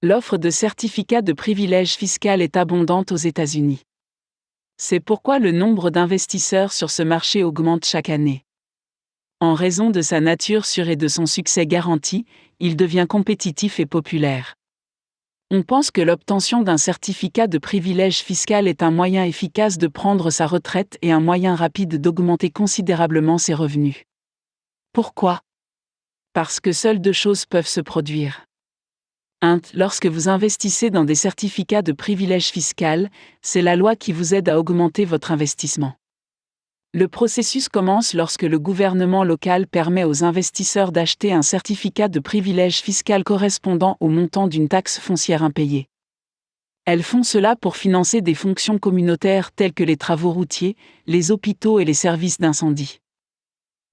L'offre de certificats de privilège fiscal est abondante aux États-Unis. C'est pourquoi le nombre d'investisseurs sur ce marché augmente chaque année. En raison de sa nature sûre et de son succès garanti, il devient compétitif et populaire. On pense que l'obtention d'un certificat de privilège fiscal est un moyen efficace de prendre sa retraite et un moyen rapide d'augmenter considérablement ses revenus. Pourquoi ? Parce que seules deux choses peuvent se produire. 1. Lorsque vous investissez dans des certificats de privilège fiscal, c'est la loi qui vous aide à augmenter votre investissement. Le processus commence lorsque le gouvernement local permet aux investisseurs d'acheter un certificat de privilège fiscal correspondant au montant d'une taxe foncière impayée. Elles font cela pour financer des fonctions communautaires telles que les travaux routiers, les hôpitaux et les services d'incendie.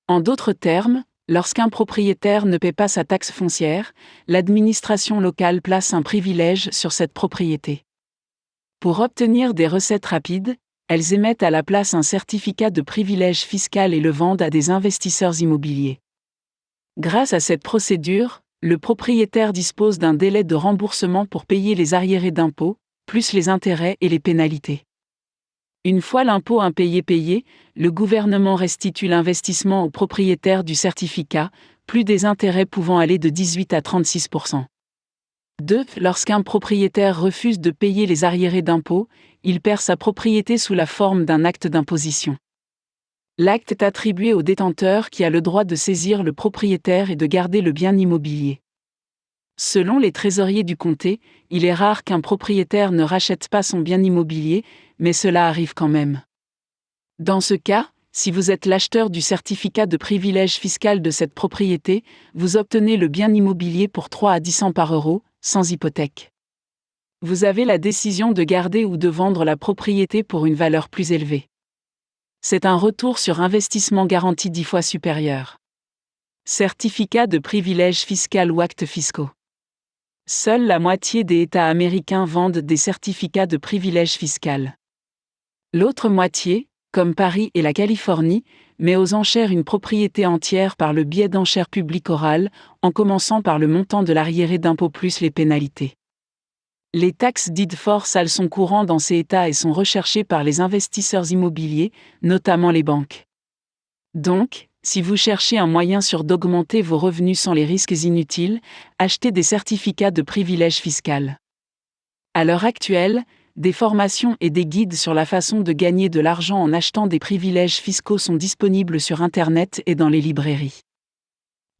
En d'autres termes, lorsqu'un propriétaire ne paie pas sa taxe foncière, l'administration locale place un privilège sur cette propriété. Pour obtenir des recettes rapides, elles émettent à la place un certificat de privilège fiscal et le vendent à des investisseurs immobiliers. Grâce à cette procédure, le propriétaire dispose d'un délai de remboursement pour payer les arriérés d'impôts, plus les intérêts et les pénalités. Une fois l'impôt impayé payé, le gouvernement restitue l'investissement au propriétaire du certificat, plus des intérêts pouvant aller de 18 à 36%. 2. Lorsqu'un propriétaire refuse de payer les arriérés d'impôts, il perd sa propriété sous la forme d'un acte d'imposition. L'acte est attribué au détenteur qui a le droit de saisir le propriétaire et de garder le bien immobilier. Selon les trésoriers du comté, il est rare qu'un propriétaire ne rachète pas son bien immobilier, mais cela arrive quand même. Dans ce cas, si vous êtes l'acheteur du certificat de privilège fiscal de cette propriété, vous obtenez le bien immobilier pour 3 à 10 cents par euro, sans hypothèque. Vous avez la décision de garder ou de vendre la propriété pour une valeur plus élevée. C'est un retour sur investissement garanti 10 fois supérieur. Certificat de privilège fiscal ou actes fiscaux. Seule la moitié des États américains vendent des certificats de privilège fiscal. L'autre moitié, comme Paris et la Californie, met aux enchères une propriété entière par le biais d'enchères publiques orales, en commençant par le montant de l'arriéré d'impôt plus les pénalités. Les taxes dites for-sale sont courants dans ces États et sont recherchées par les investisseurs immobiliers, notamment les banques. Donc, si vous cherchez un moyen sûr d'augmenter vos revenus sans les risques inutiles, achetez des certificats de privilège fiscal. À l'heure actuelle, des formations et des guides sur la façon de gagner de l'argent en achetant des privilèges fiscaux sont disponibles sur Internet et dans les librairies.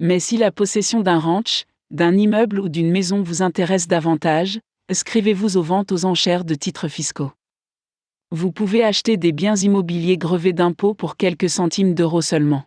Mais si la possession d'un ranch, d'un immeuble ou d'une maison vous intéresse davantage, inscrivez-vous aux ventes aux enchères de titres fiscaux. Vous pouvez acheter des biens immobiliers grevés d'impôts pour quelques centimes d'euros seulement.